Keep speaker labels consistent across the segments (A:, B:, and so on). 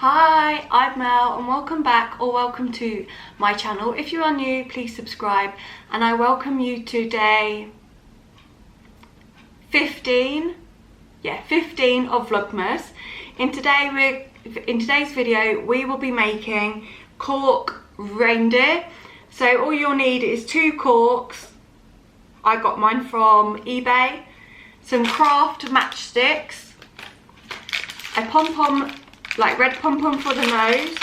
A: Hi, I'm Mel and welcome back or welcome to my channel. If you are new, please subscribe and I welcome you to day 15 of Vlogmas. In today's video we will be making Cork Reindeer. So all you'll need is 2 corks. I got mine from eBay, some craft matchsticks, a pom-pom, like red pom-pom for the nose,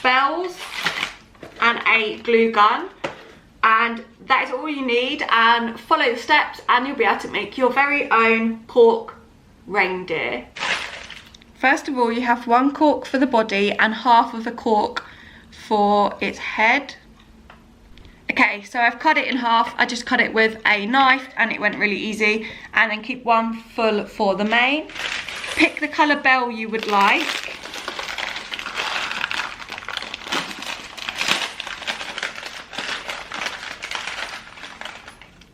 A: bells and a glue gun, and that is all you need. And follow the steps and you'll be able to make your very own cork reindeer. First of all, you have 1 cork for the body and half of a cork for its head. Okay, so I've cut it in half. I just cut it with a knife and it went really easy. And then keep 1 full for the mane. Pick the colour bell you would like.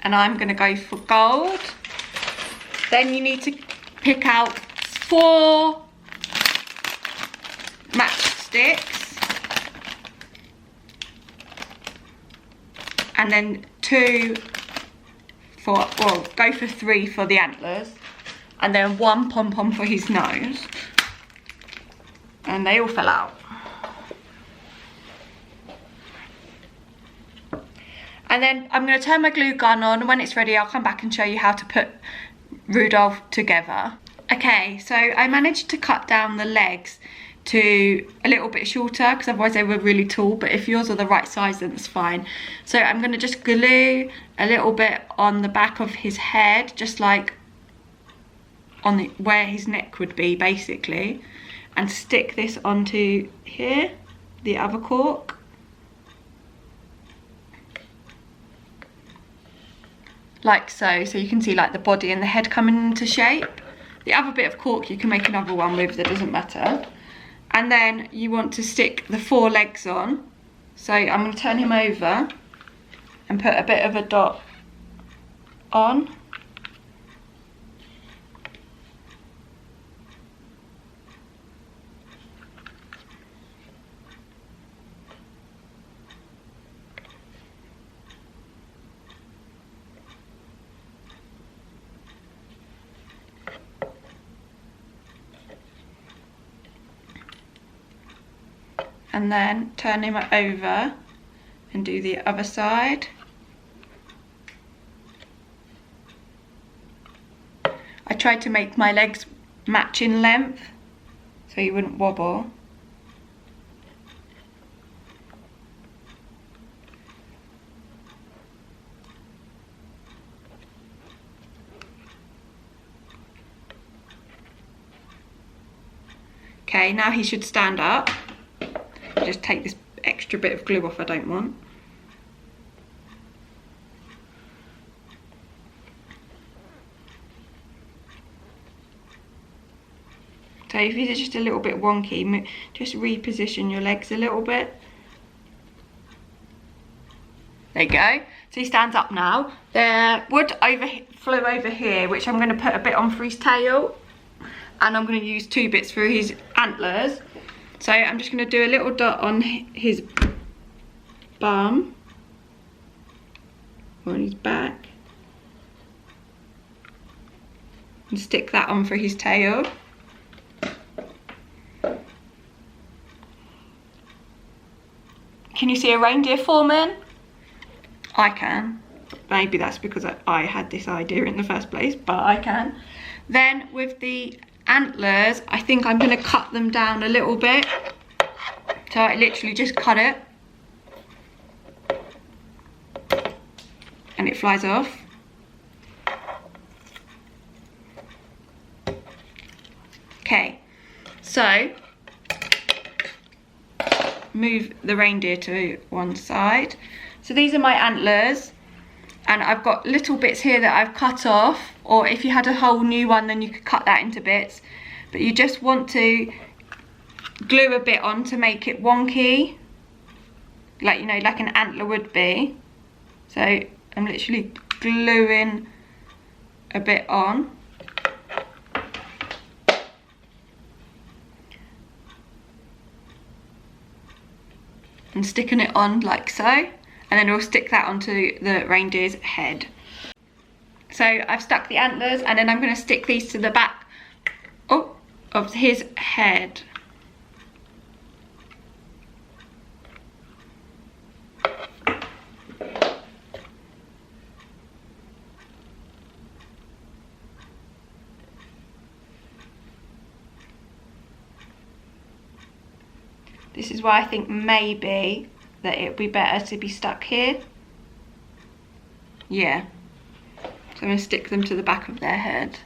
A: And I'm going to go for gold. Then you need to pick out 4 matchsticks. And then 2 for, well, go for 3 for the antlers. And then 1 pom-pom for his nose. And they all fell out. And then I'm going to turn my glue gun on. When it's ready, I'll come back and show you how to put Rudolph together. Okay, so I managed to cut down the legs to a little bit shorter because otherwise they were really tall, but if yours are the right size then it's fine. So I'm going to just glue a little bit on the back of his head, just like on where his neck would be basically, and stick this onto here, the other cork. Like so, so you can see like the body and the head coming into shape. The other bit of cork you can make another one with, that doesn't matter. And then you want to stick the 4 legs on. So I'm going to turn him over and put a bit of a dot on. And then turn him over and do the other side. I tried to make my legs match in length so he wouldn't wobble. Okay, now he should stand up. Just take this extra bit of glue off I don't want. So if you're just a little bit wonky, just reposition your legs a little bit. There you go. So he stands up now. The wood flew over here, which I'm going to put a bit on for his tail. And I'm going to use 2 bits for his antlers. So I'm just going to do a little dot on his bum, or on his back, and stick that on for his tail. Can you see a reindeer forming? I can. Maybe that's because I had this idea in the first place, but I can. Then with the antlers, I think I'm going to cut them down a little bit. So I literally just cut it and it flies off. Okay, so move the reindeer to one side. So these are my antlers, and I've got little bits here that I've cut off, or if you had a whole new one then you could cut that into bits, but you just want to glue a bit on to make it wonky, like, you know, like an antler would be. So I'm literally gluing a bit on. and sticking it on like so, and then we'll stick that onto the reindeer's head. So I've stuck the antlers, and then I'm going to stick these to the back of his head. This is why I think maybe that it would be better to be stuck here. Yeah. So I'm going to stick them to the back of their head.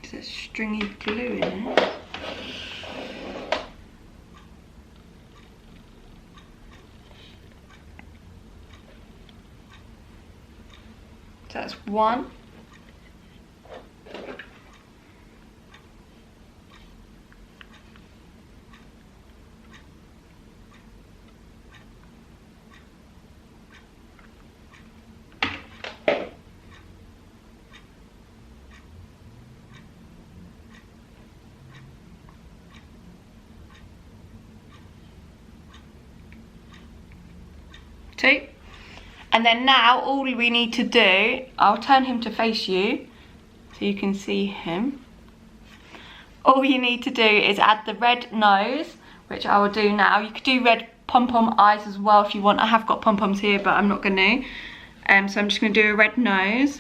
A: There's stringy glue in it. So that's one. Two. And then now all we need to do, I'll turn him to face you so you can see him. All you need to do is add the red nose, which I will do now. You could do red pom-pom eyes as well if you want. I have got pom-poms here, but I'm not going to. So I'm just going to do a red nose.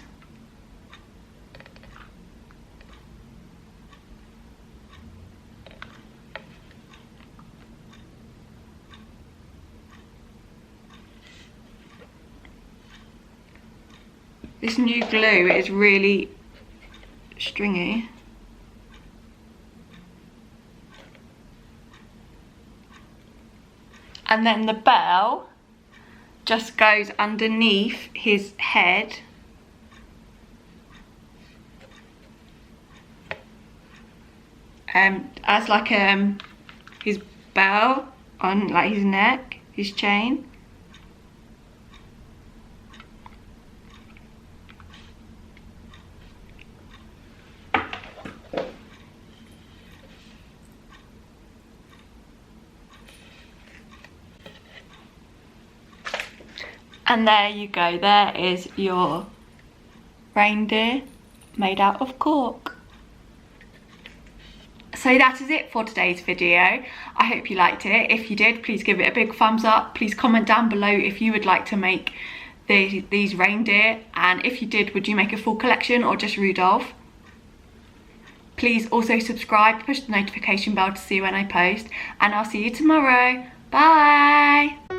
A: This new glue is really stringy. And then the bell just goes underneath his head. As like his bell on like his neck, his chain. And there you go, there is your reindeer made out of cork. So that is it for today's video. I hope you liked it. If you did, please give it a big thumbs up. Please comment down below if you would like to make these reindeer, and if you did, would you make a full collection or just Rudolph? Please also subscribe, push the notification bell to see when I post, and I'll see you tomorrow. Bye!